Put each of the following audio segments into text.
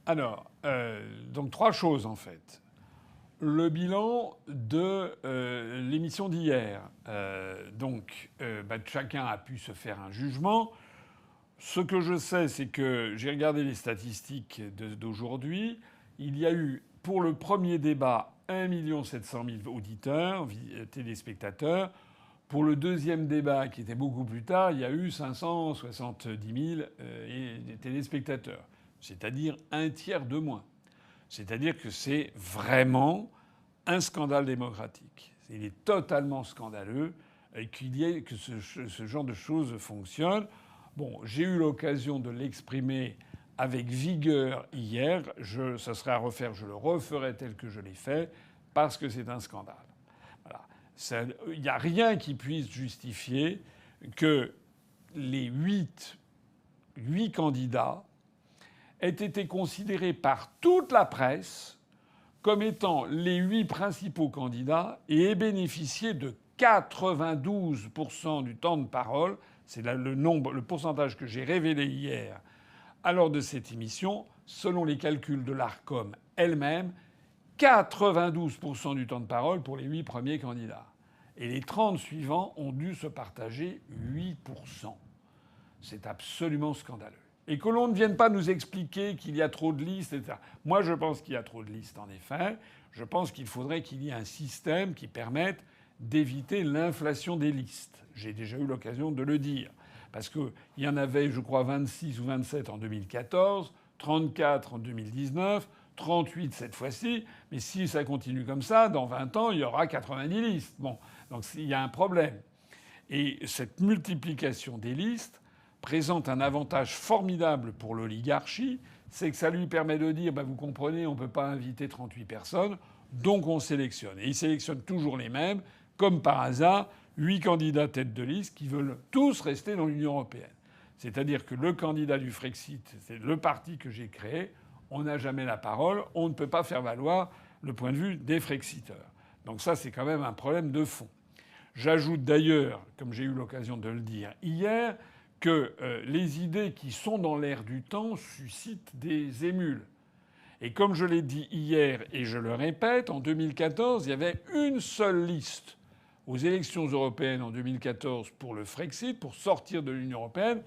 Alors, donc trois choses en fait. Le bilan de l'émission d'hier. Chacun a pu se faire un jugement. Ce que je sais, c'est que j'ai regardé les statistiques d'aujourd'hui. Il y a eu, pour le premier débat, 1 700 000 auditeurs, téléspectateurs. Pour le deuxième débat, qui était beaucoup plus tard, il y a eu 570 000 téléspectateurs. C'est-à-dire un tiers de moins. C'est-à-dire que c'est vraiment un scandale démocratique. Il est totalement scandaleux que ce genre de choses fonctionne. Bon, j'ai eu l'occasion de l'exprimer avec vigueur hier. Ça serait à refaire, je le referai tel que je l'ai fait, parce que c'est un scandale. Voilà. Il n'y a rien qui puisse justifier que les huit candidats aient été considérés par toute la presse comme étant les 8 principaux candidats et aient bénéficié de 92% du temps de parole. C'est le pourcentage que j'ai révélé hier à l'heure de cette émission. Selon les calculs de l'Arcom elle-même, 92% du temps de parole pour les 8 premiers candidats. Et les 30 suivants ont dû se partager 8%. C'est absolument scandaleux. Et que l'on ne vienne pas nous expliquer qu'il y a trop de listes, etc. Moi, je pense qu'il y a trop de listes, en effet. Je pense qu'il faudrait qu'il y ait un système qui permette d'éviter l'inflation des listes. J'ai déjà eu l'occasion de le dire. Parce qu'il y en avait, je crois, 26 ou 27 en 2014, 34 en 2019, 38 cette fois-ci. Mais si ça continue comme ça, dans 20 ans, il y aura 90 listes. Bon, donc il y a un problème. Et cette multiplication des listes présente un avantage formidable pour l'oligarchie, c'est que ça lui permet de dire vous comprenez, on ne peut pas inviter 38 personnes, donc on sélectionne. Et il sélectionne toujours les mêmes, comme par hasard, 8 candidats tête de liste qui veulent tous rester dans l'Union européenne. C'est-à-dire que le candidat du Frexit, c'est le parti que j'ai créé, on n'a jamais la parole, on ne peut pas faire valoir le point de vue des Frexiteurs. Donc ça, c'est quand même un problème de fond. J'ajoute d'ailleurs, comme j'ai eu l'occasion de le dire hier, que les idées qui sont dans l'air du temps suscitent des émules. Et comme je l'ai dit hier et je le répète, en 2014, il y avait une seule liste aux élections européennes en 2014 pour le Frexit, pour sortir de l'Union européenne.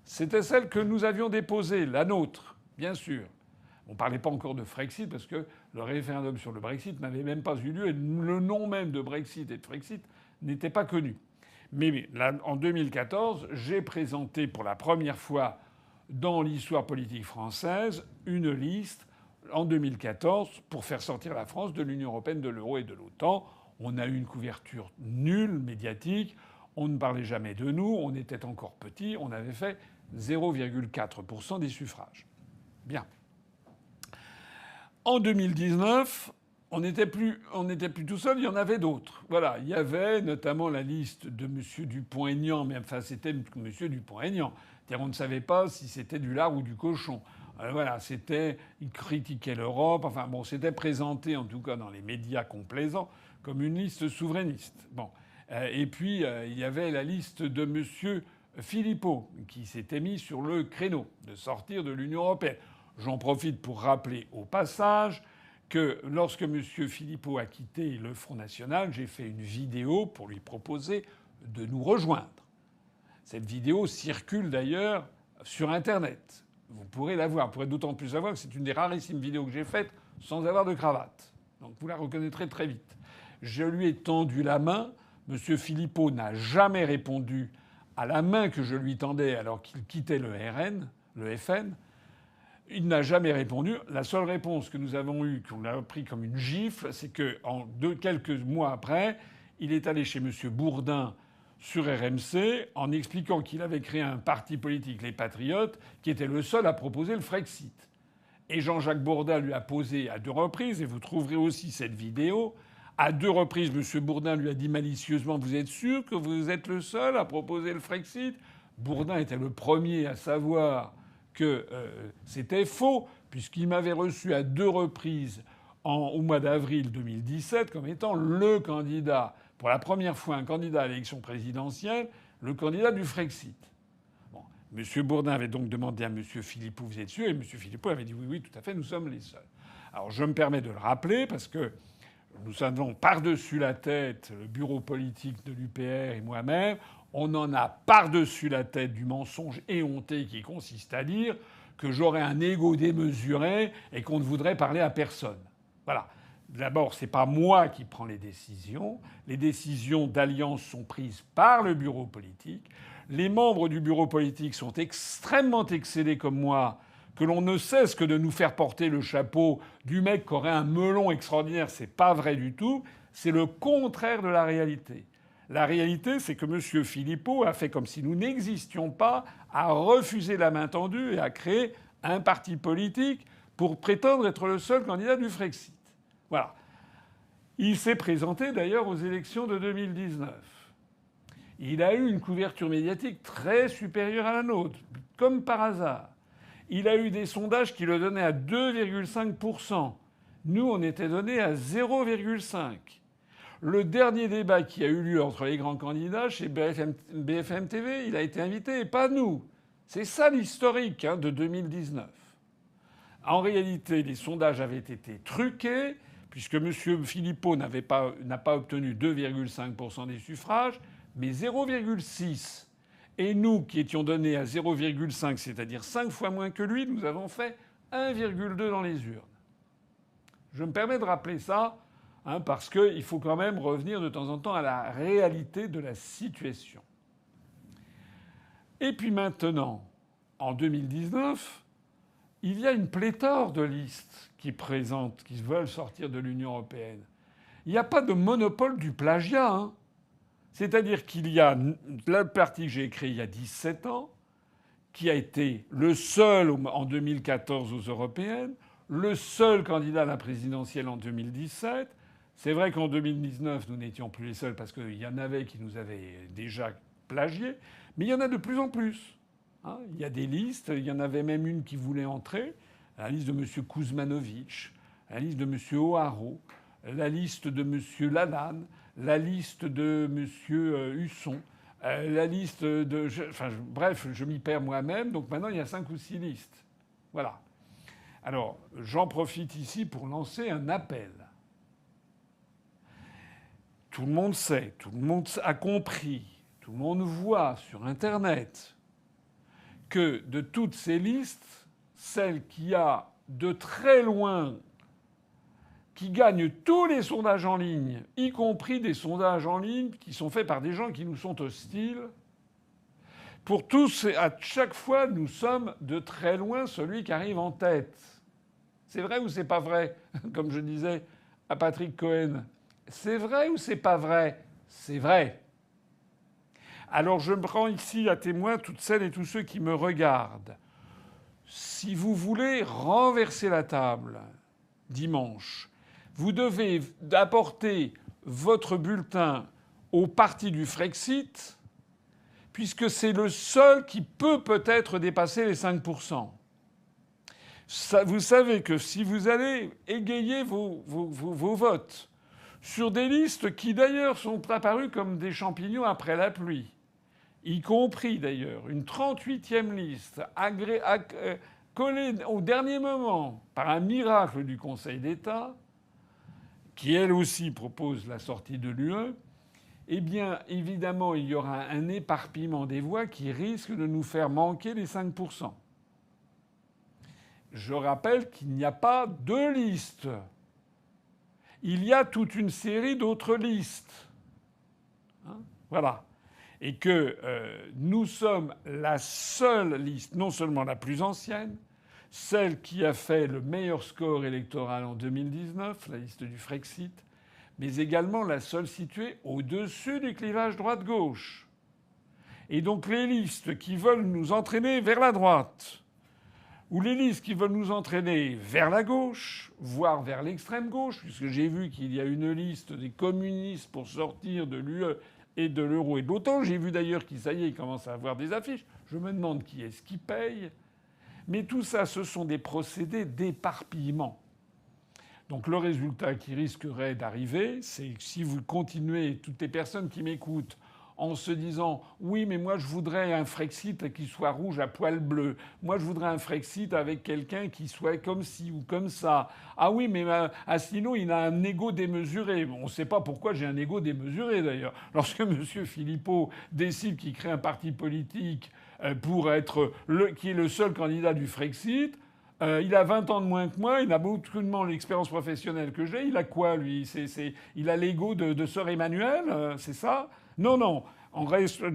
C'était celle que nous avions déposée, la nôtre, bien sûr. On ne parlait pas encore de Frexit parce que le référendum sur le Brexit n'avait même pas eu lieu et le nom même de Brexit et de Frexit n'était pas connu. Mais là, en 2014, j'ai présenté pour la première fois dans l'histoire politique française une liste en 2014 pour faire sortir la France de l'Union européenne, de l'euro et de l'OTAN. On a eu une couverture nulle médiatique. On ne parlait jamais de nous. On était encore petits. On avait fait 0,4% des suffrages. Bien. En 2019, on n'était plus tout seul, il y en avait d'autres. Voilà, il y avait notamment la liste de M. Dupont-Aignan, mais enfin c'était M. Dupont-Aignan. C'est-à-dire on ne savait pas si c'était du lard ou du cochon. Voilà, il critiquait l'Europe. Enfin bon, c'était présenté en tout cas dans les médias complaisants comme une liste souverainiste. Bon, et puis il y avait la liste de M. Philippot qui s'était mis sur le créneau de sortir de l'Union européenne. J'en profite pour rappeler au passage que lorsque M. Philippot a quitté le Front National, j'ai fait une vidéo pour lui proposer de nous rejoindre. Cette vidéo circule d'ailleurs sur Internet. Vous pourrez la voir. Vous pourrez d'autant plus la voir que c'est une des rarissimes vidéos que j'ai faites sans avoir de cravate. Donc vous la reconnaîtrez très vite. Je lui ai tendu la main. M. Philippot n'a jamais répondu à la main que je lui tendais alors qu'il quittait le FN. Il n'a jamais répondu. La seule réponse que nous avons eue, qu'on a pris comme une gifle, c'est que quelques mois après, il est allé chez M. Bourdin sur RMC en expliquant qu'il avait créé un parti politique, les Patriotes, qui était le seul à proposer le Frexit. Et Jean-Jacques Bourdin lui a posé à 2 reprises, et vous trouverez aussi cette vidéo, à 2 reprises, M. Bourdin lui a dit malicieusement « Vous êtes sûr que vous êtes le seul à proposer le Frexit ?» Bourdin était le premier à savoir que c'était faux, puisqu'il m'avait reçu à 2 reprises au mois d'avril 2017 comme étant le candidat, pour la première fois un candidat à l'élection présidentielle, le candidat du Frexit. Bon. M. Bourdin avait donc demandé à M. Philippot, vous êtes sûr? Et M. Philippot avait dit oui, oui, tout à fait, nous sommes les seuls. Alors je me permets de le rappeler parce que nous avons par-dessus la tête le bureau politique de l'UPR et moi-même. On en a par-dessus la tête du mensonge éhonté qui consiste à dire que j'aurais un ego démesuré et qu'on ne voudrait parler à personne. Voilà. D'abord, c'est pas moi qui prends les décisions. Les décisions d'alliance sont prises par le bureau politique. Les membres du bureau politique sont extrêmement excellés comme moi, que l'on ne cesse que de nous faire porter le chapeau du mec qui aurait un melon extraordinaire. C'est pas vrai du tout. C'est le contraire de la réalité. La réalité, c'est que M. Philippot a fait comme si nous n'existions pas, a refusé la main tendue et a créé un parti politique pour prétendre être le seul candidat du Frexit. Voilà. Il s'est présenté d'ailleurs aux élections de 2019. Il a eu une couverture médiatique très supérieure à la nôtre, comme par hasard. Il a eu des sondages qui le donnaient à 2,5%. Nous, on était donnés à 0,5%. Le dernier débat qui a eu lieu entre les grands candidats chez BFM TV, il a été invité et pas nous. C'est ça l'historique de 2019. En réalité, les sondages avaient été truqués puisque M. Philippot n'a pas obtenu 2,5% des suffrages, mais 0,6%. Et nous, qui étions donnés à 0,5, c'est-à-dire 5 fois moins que lui, nous avons fait 1,2 dans les urnes. Je me permets de rappeler ça, parce qu'il faut quand même revenir de temps en temps à la réalité de la situation. Et puis maintenant, en 2019, il y a une pléthore de listes qui veulent sortir de l'Union européenne. Il n'y a pas de monopole du plagiat. C'est-à-dire qu'il y a le parti que j'ai créé il y a 17 ans, qui a été le seul en 2014 aux européennes, le seul candidat à la présidentielle en 2017. C'est vrai qu'en 2019, nous n'étions plus les seuls parce qu'il y en avait qui nous avaient déjà plagiés, mais il y en a de plus en plus. Il y a des listes, il y en avait même une qui voulait entrer, la liste de M. Kuzmanovic, la liste de M. O'Haraud, la liste de M. Lalanne, la liste de M. Husson, la liste de... bref, je m'y perds moi-même. Donc maintenant, il y a 5 ou 6 listes. Voilà. Alors, j'en profite ici pour lancer un appel. Tout le monde sait, tout le monde a compris, tout le monde voit sur Internet que de toutes ces listes, celle qui a de très loin... qui gagne tous les sondages en ligne, y compris des sondages en ligne qui sont faits par des gens qui nous sont hostiles. Pour tous, à chaque fois, nous sommes de très loin celui qui arrive en tête. C'est vrai ou c'est pas vrai? Comme je disais à Patrick Cohen. C'est vrai ou c'est pas vrai? C'est vrai. Alors je me prends ici à témoin toutes celles et tous ceux qui me regardent. Si vous voulez renverser la table dimanche, vous devez apporter votre bulletin au parti du Frexit, puisque c'est le seul qui peut-être dépasser les 5%. Vous savez que si vous allez égayer vos votes sur des listes qui d'ailleurs sont apparues comme des champignons après la pluie, y compris d'ailleurs une 38e liste collée au dernier moment par un miracle du Conseil d'État, qui elle aussi propose la sortie de l'UE, eh bien évidemment il y aura un éparpillement des voix qui risque de nous faire manquer les 5%. Je rappelle qu'il n'y a pas 2 listes. Il y a toute une série d'autres listes. Voilà. Et que nous sommes la seule liste, non seulement la plus ancienne, celle qui a fait le meilleur score électoral en 2019, la liste du Frexit, mais également la seule située au-dessus du clivage droite-gauche. Et donc les listes qui veulent nous entraîner vers la droite, ou les listes qui veulent nous entraîner vers la gauche, voire vers l'extrême gauche, puisque j'ai vu qu'il y a une liste des communistes pour sortir de l'UE et de l'euro et de l'OTAN. J'ai vu d'ailleurs qu'il, ça y est, ils commencent à avoir des affiches. Je me demande qui est-ce qui paye. Mais tout ça, ce sont des procédés d'éparpillement. Donc le résultat qui risquerait d'arriver, c'est que si vous continuez, toutes les personnes qui m'écoutent, en se disant « Oui, mais moi je voudrais un Frexit qui soit rouge à poil bleu. Moi je voudrais un Frexit avec quelqu'un qui soit comme ci ou comme ça. Ah oui, mais Asselineau, il a un ego démesuré. » On ne sait pas pourquoi j'ai un ego démesuré d'ailleurs. Lorsque M. Philippot décide qu'il crée un parti politique pour être qui est le seul candidat du Frexit, il a 20 ans de moins que moi, il a aucunement l'expérience professionnelle que j'ai. Il a quoi, lui? Il a l'ego de Sœur Emmanuel, c'est ça? Non, non.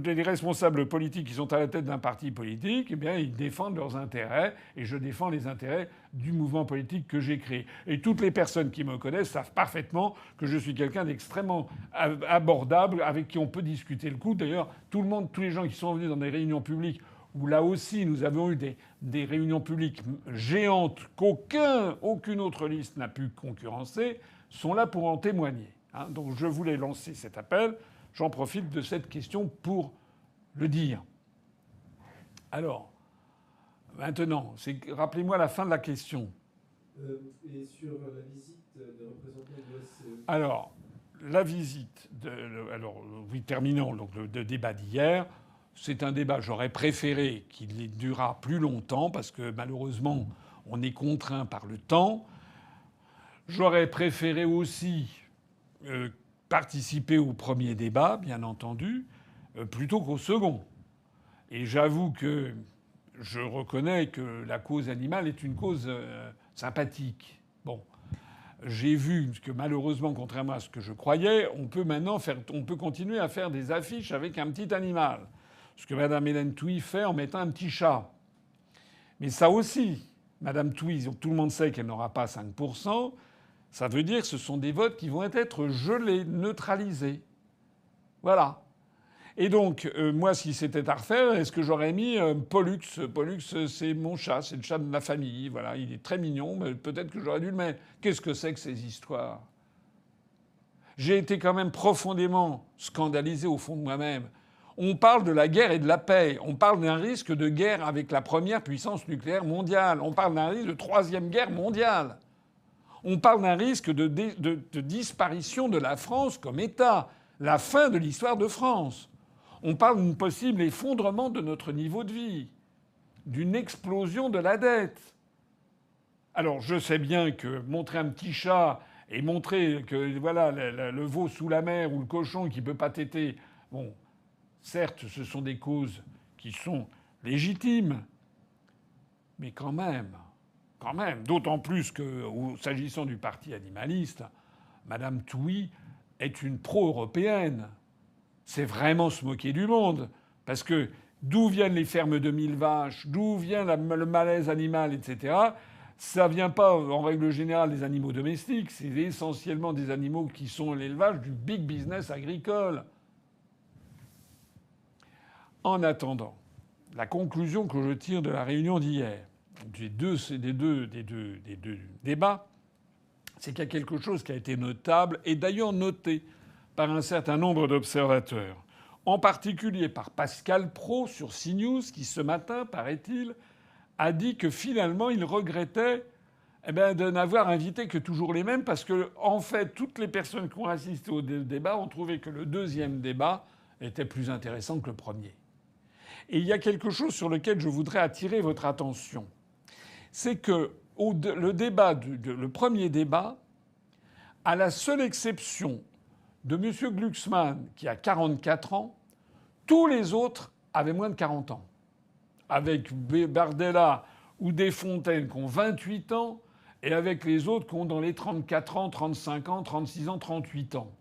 Les responsables politiques qui sont à la tête d'un parti politique, eh bien, ils défendent leurs intérêts, et je défends les intérêts du mouvement politique que j'ai créé. Et toutes les personnes qui me connaissent savent parfaitement que je suis quelqu'un d'extrêmement abordable, avec qui on peut discuter le coup. D'ailleurs, tous les gens qui sont venus dans des réunions publiques où là aussi nous avons eu des réunions publiques géantes qu'aucune autre liste n'a pu concurrencer, sont là pour en témoigner. Donc je voulais lancer cet appel. J'en profite de cette question pour le dire. Alors, maintenant, rappelez-moi la fin de la question. Et sur la visite des représentants de l'OSCE. Alors, la visite oui, terminons donc le débat d'hier. C'est un débat, j'aurais préféré qu'il durât plus longtemps parce que malheureusement, on est contraint par le temps. J'aurais préféré aussi participer au premier débat, bien entendu, plutôt qu'au second. Et j'avoue que je reconnais que la cause animale est une cause sympathique. Bon. J'ai vu que malheureusement, contrairement à ce que je croyais, on peut continuer à faire des affiches avec un petit animal. Ce que Mme Hélène Touy fait en mettant un petit chat. Mais ça aussi, Mme Touy, tout le monde sait qu'elle n'aura pas 5%. Ça veut dire que ce sont des votes qui vont être gelés, neutralisés. Voilà. Et donc, moi, si c'était à refaire, est-ce que j'aurais mis Pollux? Pollux, c'est mon chat, c'est le chat de ma famille. Voilà, il est très mignon, mais peut-être que j'aurais dû le mettre. Qu'est-ce que c'est que ces histoires? J'ai été quand même profondément scandalisé au fond de moi-même. On parle de la guerre et de la paix. On parle d'un risque de guerre avec la première puissance nucléaire mondiale. On parle d'un risque de troisième guerre mondiale. On parle d'un risque de disparition de la France comme État. La fin de l'histoire de France. On parle d'un possible effondrement de notre niveau de vie. D'une explosion de la dette. Alors je sais bien que montrer un petit chat et montrer que voilà le veau sous la mer ou le cochon qui peut pas téter, bon, certes, ce sont des causes qui sont légitimes, mais quand même, d'autant plus que, s'agissant du parti animaliste, Mme Touy est une pro-européenne. C'est vraiment se moquer du monde. Parce que d'où viennent les fermes de 1000 vaches, d'où vient le malaise animal, etc., ça vient pas, en règle générale, des animaux domestiques. C'est essentiellement des animaux qui sont l'élevage du big business agricole. En attendant, la conclusion que je tire de la réunion d'hier, des deux débats, c'est qu'il y a quelque chose qui a été notable, et d'ailleurs noté par un certain nombre d'observateurs, en particulier par Pascal Praud sur CNews, qui ce matin, paraît-il, a dit que finalement il regrettait de n'avoir invité que toujours les mêmes, parce que en fait toutes les personnes qui ont assisté au débat ont trouvé que le deuxième débat était plus intéressant que le premier. Et il y a quelque chose sur lequel je voudrais attirer votre attention. C'est que le premier débat, à la seule exception de M. Glucksmann, qui a 44 ans, tous les autres avaient moins de 40 ans. Avec Bardella ou Desfontaines qui ont 28 ans, et avec les autres qui ont dans les 34 ans, 35 ans, 36 ans, 38 ans.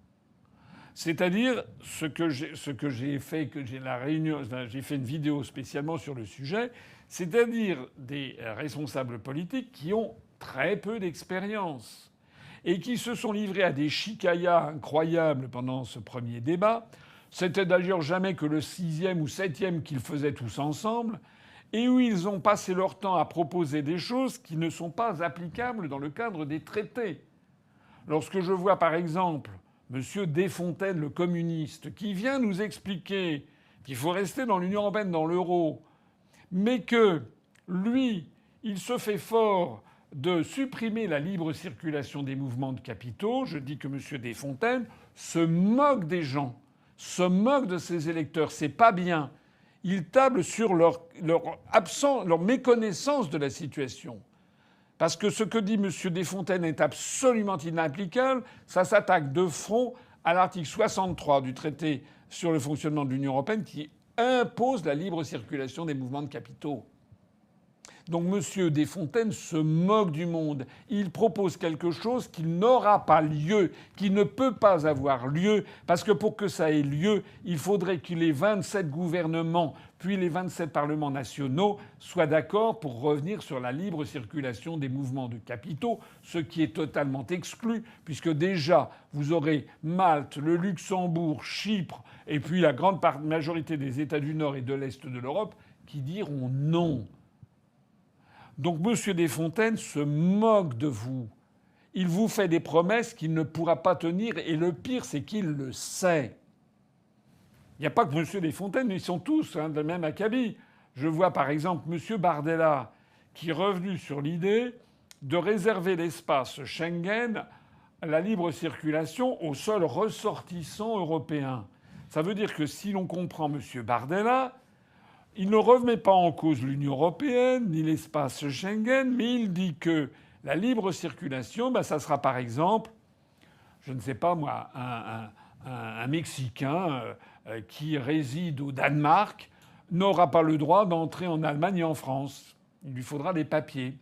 C'est-à-dire ce que j'ai fait, j'ai fait une vidéo spécialement sur le sujet, c'est-à-dire des responsables politiques qui ont très peu d'expérience et qui se sont livrés à des chicayas incroyables pendant ce premier débat. C'était d'ailleurs jamais que le 6e ou 7e qu'ils faisaient tous ensemble, et où ils ont passé leur temps à proposer des choses qui ne sont pas applicables dans le cadre des traités. Lorsque je vois par exemple M. Desfontaines, le communiste, qui vient nous expliquer qu'il faut rester dans l'Union européenne, dans l'euro, mais que lui, il se fait fort de supprimer la libre circulation des mouvements de capitaux, je dis que M. Desfontaines se moque des gens se moque de ses électeurs. C'est pas bien. Il table sur leur méconnaissance de la situation. Parce que ce que dit M. Desfontaines est absolument inapplicable. Ça s'attaque de front à l'article 63 du traité sur le fonctionnement de l'Union européenne qui impose la libre circulation des mouvements de capitaux. Donc M. Desfontaines se moque du monde. Il propose quelque chose qui n'aura pas lieu, qui ne peut pas avoir lieu, parce que pour que ça ait lieu, il faudrait que les 27 gouvernements, puis les 27 parlements nationaux soient d'accord pour revenir sur la libre circulation des mouvements de capitaux, ce qui est totalement exclu, puisque déjà vous aurez Malte, le Luxembourg, Chypre, et puis la grande majorité des États du Nord et de l'Est de l'Europe qui diront non. Donc M. Desfontaines se moque de vous. Il vous fait des promesses qu'il ne pourra pas tenir, et le pire, c'est qu'il le sait. Il n'y a pas que M. Desfontaines, ils sont tous de même acabit. Je vois par exemple M. Bardella qui est revenu sur l'idée de réserver l'espace Schengen à la libre circulation aux seuls ressortissants européens. Ça veut dire que si l'on comprend M. Bardella, il ne remet pas en cause l'Union européenne ni l'espace Schengen, mais il dit que la libre circulation, ça sera par exemple, je ne sais pas moi, un Mexicain qui réside au Danemark n'aura pas le droit d'entrer en Allemagne et en France. Il lui faudra des papiers.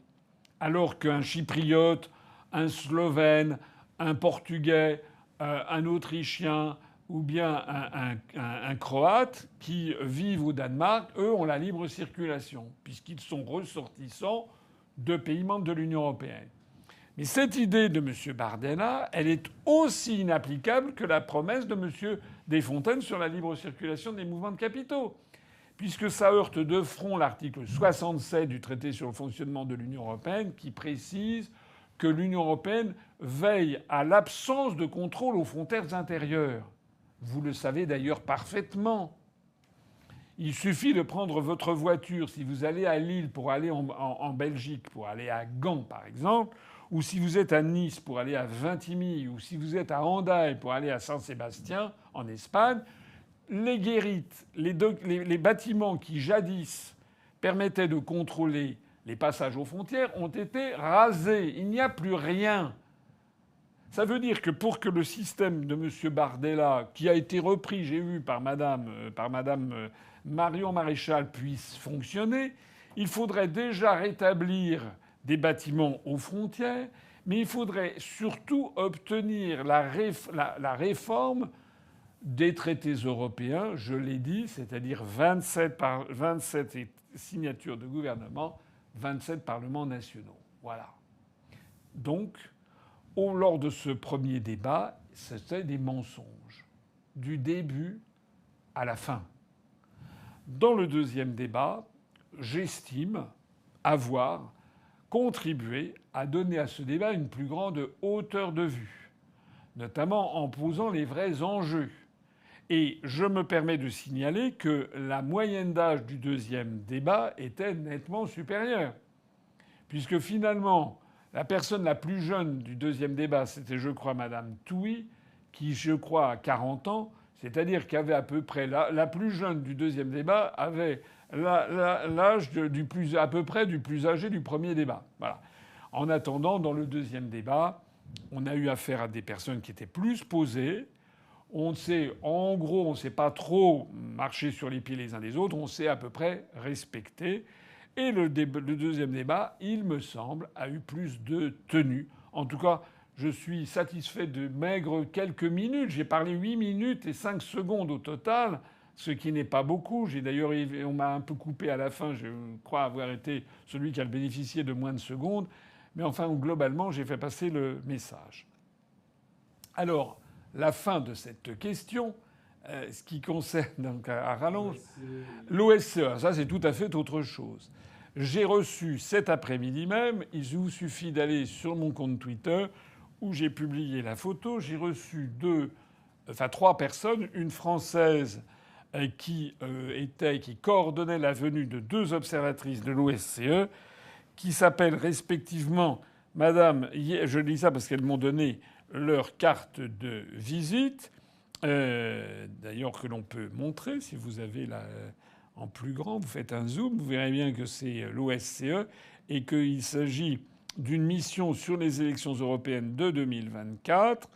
Alors qu'un Chypriote, un Slovène, un Portugais, un Autrichien ou bien un Croate qui vivent au Danemark, eux ont la libre circulation, puisqu'ils sont ressortissants de pays membres de l'Union européenne. Mais cette idée de M. Bardella, elle est aussi inapplicable que la promesse de M. Desfontaines sur la libre circulation des mouvements de capitaux, puisque ça heurte de front l'article 67 du traité sur le fonctionnement de l'Union européenne qui précise que l'Union européenne veille à l'absence de contrôle aux frontières intérieures. Vous le savez d'ailleurs parfaitement. Il suffit de prendre votre voiture si vous allez à Lille pour aller en Belgique, pour aller à Gand par exemple, ou si vous êtes à Nice pour aller à Vintimille, ou si vous êtes à Hendaye pour aller à Saint-Sébastien en Espagne, les guérites, les bâtiments qui jadis permettaient de contrôler les passages aux frontières ont été rasés. Il n'y a plus rien. Ça veut dire que pour que le système de M. Bardella, qui a été repris, j'ai vu, par Madame Marion Maréchal, puisse fonctionner, il faudrait déjà rétablir des bâtiments aux frontières, mais il faudrait surtout obtenir la réforme des traités européens, je l'ai dit, c'est-à-dire 27 signatures de gouvernement, 27 parlements nationaux. Voilà. Donc, lors de ce premier débat, c'était des mensonges, du début à la fin. Dans le deuxième débat, j'estime avoir contribué à donner à ce débat une plus grande hauteur de vue, notamment en posant les vrais enjeux. Et je me permets de signaler que la moyenne d'âge du deuxième débat était nettement supérieure, puisque finalement, la personne la plus jeune du deuxième débat, c'était, je crois, Madame Touy, qui, je crois, a 40 ans, c'est-à-dire qu'avait à peu près la plus jeune du deuxième débat avait l'âge à peu près du plus âgé du premier débat. Voilà. En attendant, dans le deuxième débat, on a eu affaire à des personnes qui étaient plus posées. On sait, en gros, on ne s'est pas trop marché sur les pieds les uns des autres, on s'est à peu près respecté. Et le deuxième débat, il me semble, a eu plus de tenue. En tout cas, je suis satisfait de maigres quelques minutes. J'ai parlé 8 minutes et 5 secondes au total, ce qui n'est pas beaucoup. On m'a un peu coupé à la fin. Je crois avoir été celui qui a bénéficié de moins de secondes. Mais enfin, globalement, j'ai fait passer le message. Alors, la fin de cette question, ce qui concerne donc à rallonge, l'OSCE, ça c'est tout à fait autre chose. J'ai reçu cet après-midi même, il vous suffit d'aller sur mon compte Twitter où j'ai publié la photo, j'ai reçu 3 personnes, une Française qui coordonnait la venue de 2 observatrices de l'OSCE, qui s'appellent respectivement Madame, je dis ça parce qu'elles m'ont donné leur carte de visite, d'ailleurs que l'on peut montrer si vous avez en plus grand, vous faites un zoom, vous verrez bien que c'est l'OSCE et qu'il s'agit d'une mission sur les élections européennes de 2024.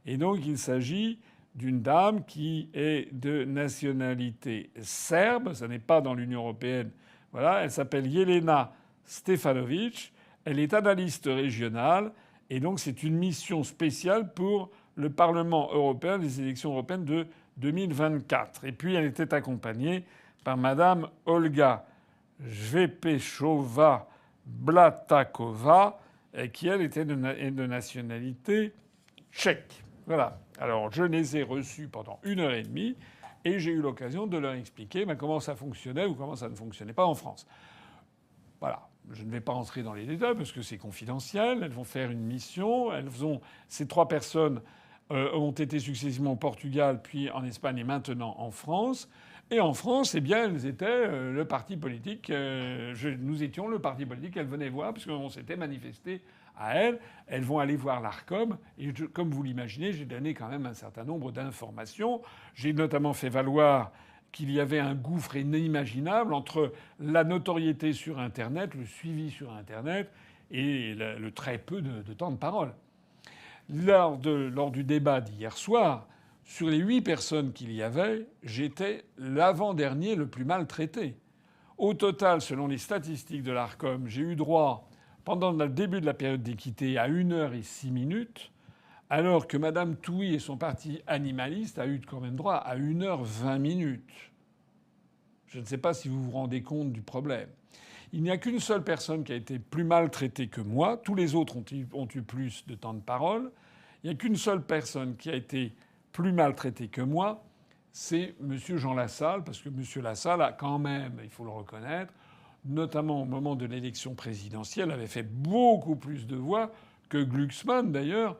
Et donc il s'agit d'une dame qui est de nationalité serbe, ça n'est pas dans l'Union européenne. Voilà, elle s'appelle Jelena Stefanovic, elle est analyste régionale et donc c'est une mission spéciale pour le Parlement européen, les élections européennes de 2024. Et puis elle était accompagnée par madame Olga Svepechova-Blatakova, qui elle était de nationalité tchèque. Voilà. Alors je les ai reçus pendant 1h30 et j'ai eu l'occasion de leur expliquer comment ça fonctionnait ou comment ça ne fonctionnait pas en France. Voilà. Je ne vais pas rentrer dans les détails parce que c'est confidentiel. Elles vont faire une mission. Ces 3 personnes ont été successivement au Portugal, puis en Espagne et maintenant en France. Et en France, eh bien, elles étaient le parti politique. Nous étions le parti politique qu'elles venaient voir puisqu'on s'était manifesté à elles. Elles vont aller voir l'Arcom. Et comme vous l'imaginez, j'ai donné quand même un certain nombre d'informations. J'ai notamment fait valoir qu'il y avait un gouffre inimaginable entre la notoriété sur Internet, le suivi sur Internet et le très peu de temps de parole. Lors du débat d'hier soir, sur les 8 personnes qu'il y avait, j'étais l'avant-dernier le plus maltraité. Au total, selon les statistiques de l'Arcom, j'ai eu droit, pendant le début de la période d'équité, à 1h06, alors que Mme Touy et son parti animaliste a eu quand même droit à 1h20. Je ne sais pas si vous vous rendez compte du problème. Il n'y a qu'une seule personne qui a été plus maltraitée que moi. Tous les autres ont eu plus de temps de parole. Il n'y a qu'une seule personne qui a été plus maltraité que moi, c'est M. Jean Lassalle, parce que M. Lassalle a quand même, il faut le reconnaître, notamment au moment de l'élection présidentielle, avait fait beaucoup plus de voix que Glucksmann d'ailleurs,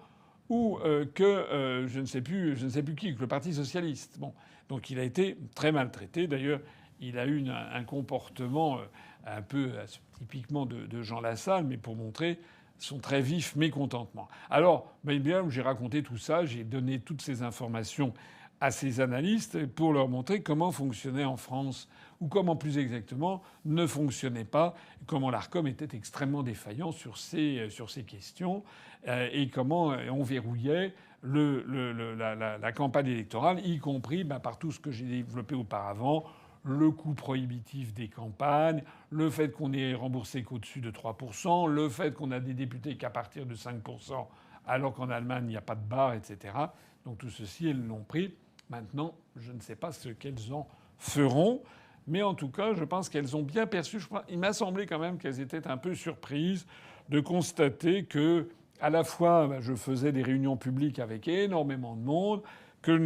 ou que je ne sais plus qui, que le Parti socialiste. Bon, donc il a été très maltraité. D'ailleurs, il a eu un comportement un peu typiquement de Jean Lassalle, mais pour montrer son très vif mécontentement. Alors, bien, j'ai raconté tout ça, j'ai donné toutes ces informations à ces analystes pour leur montrer comment fonctionnait en France, ou comment plus exactement ne fonctionnait pas, comment l'Arcom était extrêmement défaillant sur ces questions, et comment on verrouillait la campagne électorale, y compris par tout ce que j'ai développé auparavant. Le coût prohibitif des campagnes, le fait qu'on ait remboursé qu'au-dessus de 3%, le fait qu'on a des députés qu'à partir de 5%, alors qu'en Allemagne, il n'y a pas de barre, etc. Donc tout ceci, elles l'ont pris. Maintenant, je ne sais pas ce qu'elles en feront. Mais en tout cas, je pense qu'elles ont bien perçu. Il m'a semblé quand même qu'elles étaient un peu surprises de constater que, à la fois, je faisais des réunions publiques avec énormément de monde, que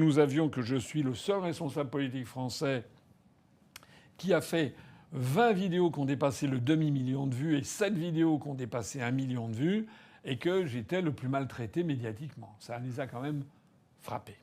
je suis le seul responsable politique français qui a fait 20 vidéos qui ont dépassé le demi-million de vues et 7 vidéos qui ont dépassé 1 million de vues, et que j'étais le plus maltraité médiatiquement. Ça les a quand même frappés.